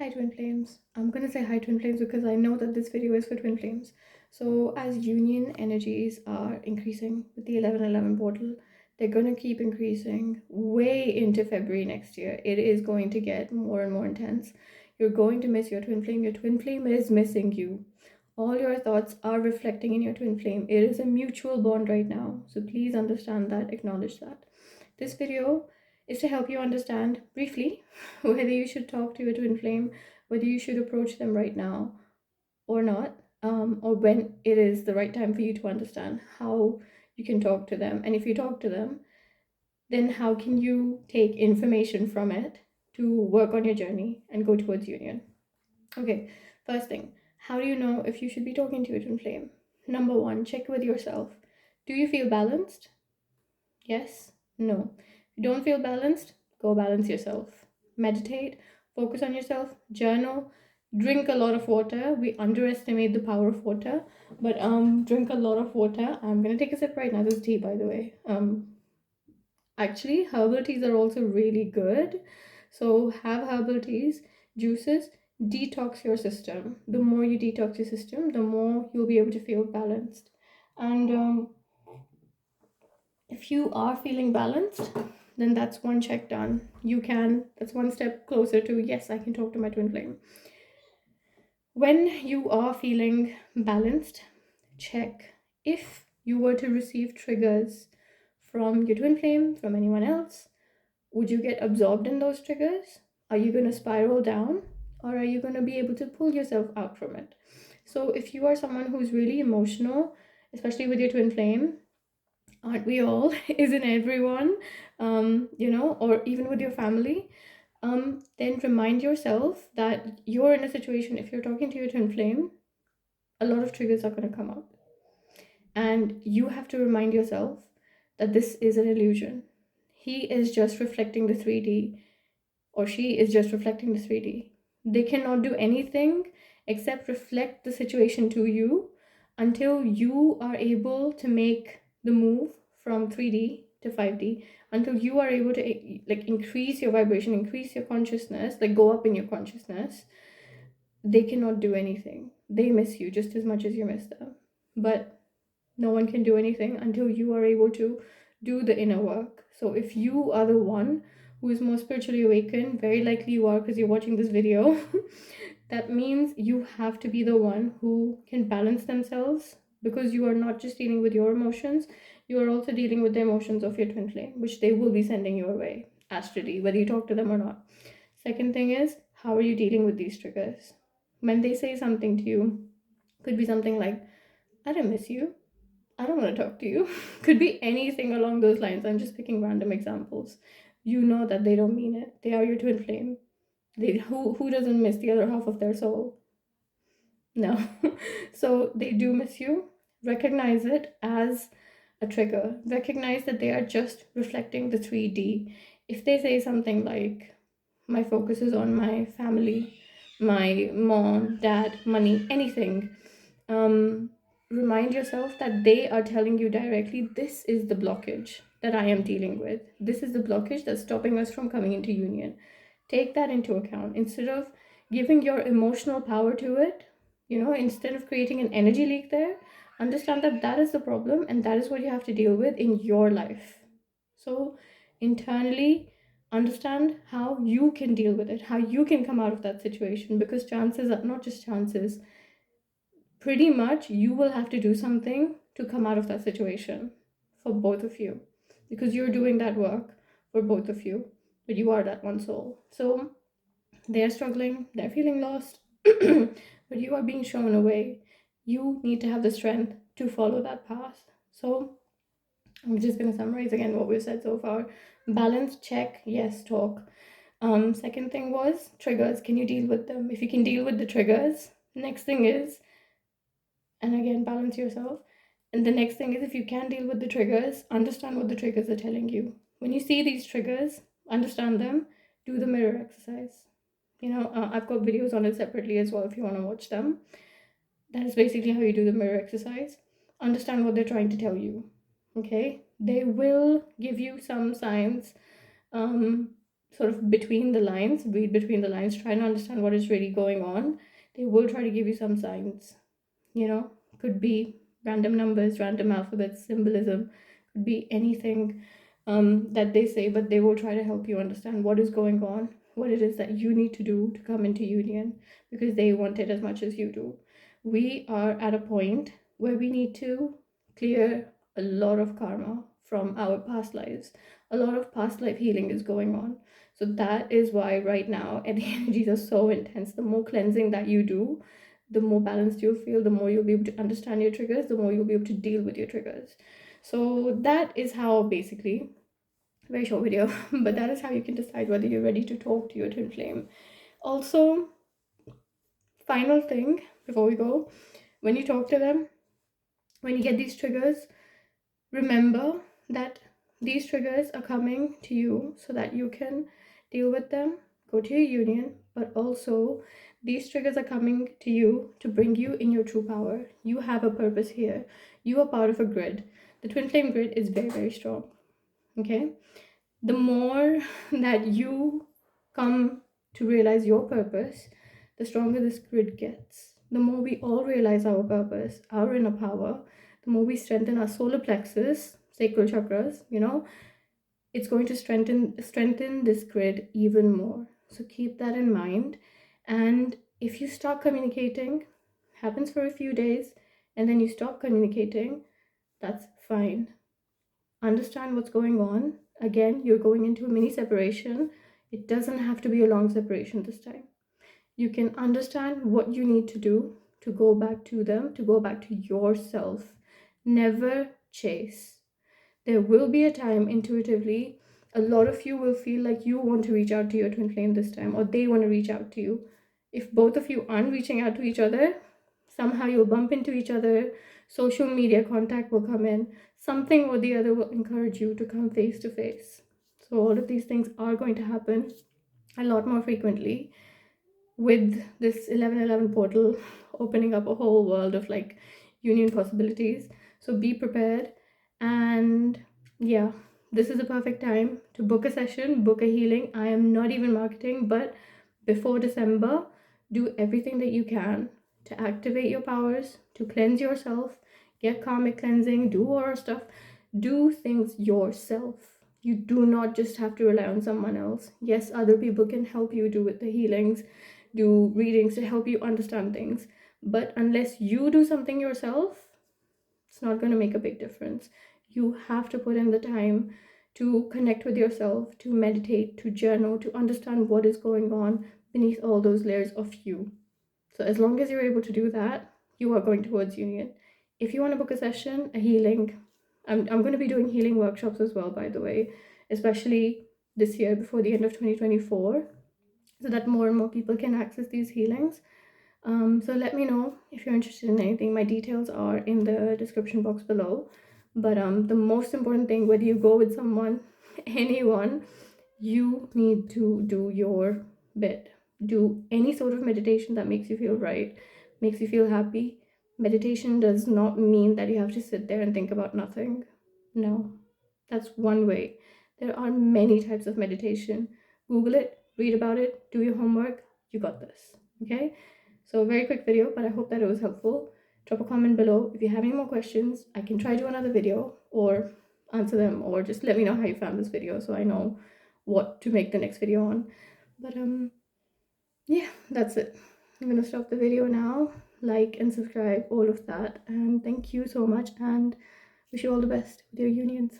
Hi twin flames. I'm gonna say hi twin flames because I know that this video is for twin flames. So as union energies are increasing with the 1111 portal, they're gonna keep increasing way into February next year. It is going to get more and more intense. You're going to miss your twin flame. Your twin flame is missing you. All your thoughts are reflecting in your twin flame. It is a mutual bond right now. So please understand that, acknowledge that. This video is to help you understand briefly whether you should talk to your twin flame, whether you should approach them right now or not, or when it is the right time for you to understand how you can talk to them. And if you talk to them, then how can you take information from it to work on your journey and go towards union? Okay, first thing, how do you know if you should be talking to your twin flame? Number one, check with yourself. Do you feel balanced? Yes? No? If you don't feel balanced, go balance yourself. Meditate, focus on yourself, journal, drink a lot of water. We underestimate the power of water, but drink a lot of water. I'm gonna take a sip right now. This is tea, by the way. Actually, herbal teas are also really good. So have herbal teas, juices, detox your system. The more you detox your system, the more you'll be able to feel balanced. And if you are feeling balanced, then that's one check done. That's one step closer to, yes, I can talk to my twin flame. When you are feeling balanced, check if you were to receive triggers from your twin flame, from anyone else, would you get absorbed in those triggers? Are you going to spiral down, or are you going to be able to pull yourself out from it? So if you are someone who's really emotional, especially with your twin flame, aren't we all? Isn't everyone? Or even with your family, then remind yourself that you're in a situation, if you're talking to your twin flame, a lot of triggers are going to come up. And you have to remind yourself that this is an illusion. He is just reflecting the 3D, or she is just reflecting the 3D. They cannot do anything except reflect the situation to you until you are able to make the move from 3D to 5D, until you are able to increase your vibration, increase your consciousness, go up in your consciousness. They cannot do anything. They miss you just as much as you miss them. But no one can do anything until you are able to do the inner work. So if you are the one who is more spiritually awakened, very likely you are because you're watching this video, that means you have to be the one who can balance themselves, because you are not just dealing with your emotions, you are also dealing with the emotions of your twin flame, which they will be sending your way astrally, whether you talk to them or not. Second thing is, how are you dealing with these triggers? When they say something to you, could be something like, I don't miss you, I don't want to talk to you. Could be anything along those lines. I'm just picking random examples. You know that they don't mean it. They are your twin flame. Who doesn't miss the other half of their soul? No. So they do miss you. Recognize it as a trigger. Recognize that they are just reflecting the 3D. If they say something like, my focus is on my family, my mom, dad, money, anything, remind yourself that they are telling you directly, this is the blockage that I am dealing with. This is the blockage that's stopping us from coming into union. Take that into account. Instead of giving your emotional power to it, instead of creating an energy leak there, understand that that is the problem and that is what you have to deal with in your life. So internally, understand how you can deal with it, how you can come out of that situation, because chances are not just chances, pretty much you will have to do something to come out of that situation for both of you, because you're doing that work for both of you, but you are that one soul. So they're struggling, they're feeling lost, but you are being shown a way. You need to have the strength to follow that path. So I'm just going to summarize again what we've said so far. Balance, check, yes, talk. Second thing was triggers. Can you deal with them? If you can deal with the triggers, next thing is, and again, balance yourself. And the next thing is, if you can deal with the triggers, understand what the triggers are telling you. When you see these triggers, understand them, do the mirror exercise. I've got videos on it separately as well if you want to watch them. That is basically how you do the mirror exercise. Understand what they're trying to tell you. Okay? They will give you some signs. sort of between the lines, read between the lines, try and understand what is really going on, they will try to give you some signs. Could be random numbers, random alphabets, symbolism, could be anything that they say, but they will try to help you understand what is going on, what it is that you need to do to come into union, because they want it as much as you do. We are at a point where we need to clear a lot of karma from our past lives. A lot of past life healing is going on. So that is why right now, and the energies are so intense. The more cleansing that you do, the more balanced you'll feel, the more you'll be able to understand your triggers, the more you'll be able to deal with your triggers. So that is how, basically, very short video, but that is how you can decide whether you're ready to talk to your twin flame. Also, final thing before we go, when you talk to them, when you get these triggers, remember that these triggers are coming to you so that you can deal with them, go to your union, but also these triggers are coming to you to bring you in your true power. You have a purpose here. You are part of a grid. The twin flame grid is very, very strong. Okay? The more that you come to realize your purpose, the stronger this grid gets. The more we all realize our purpose, our inner power, the more we strengthen our solar plexus, sacral chakras, it's going to strengthen this grid even more. So keep that in mind. And if you start communicating, happens for a few days, and then you stop communicating, that's fine. Understand what's going on. Again, you're going into a mini separation. It doesn't have to be a long separation this time. You can understand what you need to do to go back to them, to go back to yourself. Never chase. There will be a time intuitively, a lot of you will feel like you want to reach out to your twin flame this time, or they want to reach out to you. If both of you aren't reaching out to each other, somehow you'll bump into each other, social media contact will come in, something or the other will encourage you to come face to face. So all of these things are going to happen a lot more frequently with this 1111 portal opening up a whole world of like union possibilities. So be prepared. And yeah, this is a perfect time to book a session, book a healing. I am not even marketing, but before December, do everything that you can to activate your powers, to cleanse yourself, get karmic cleansing, do aura stuff, do things yourself. You do not just have to rely on someone else. Yes, other people can help you do with the healings, do readings to help you understand things, but unless you do something yourself, it's not going to make a big difference. You have to put in the time to connect with yourself, to meditate, to journal, to understand what is going on beneath all those layers of you. So as long as you're able to do that, you are going towards union. If you want to book a session, a healing, I'm going to be doing healing workshops as well, by the way, especially this year before the end of 2024, so that more and more people can access these healings. So let me know if you're interested in anything. My details are in the description box below. But the most important thing, whether you go with someone, anyone, you need to do your bit. Do any sort of meditation that makes you feel right, makes you feel happy. Meditation does not mean that you have to sit there and think about nothing. No, that's one way. There are many types of meditation. Google it, read about it, do your homework. You got this. Okay? So very quick video, but I hope that it was helpful. Drop a comment below. If you have any more questions, I can try to do another video or answer them, or just let me know how you found this video so I know what to make the next video on. But yeah, that's it. I'm gonna stop the video now. Like and subscribe, all of that. And thank you so much, and wish you all the best with your unions.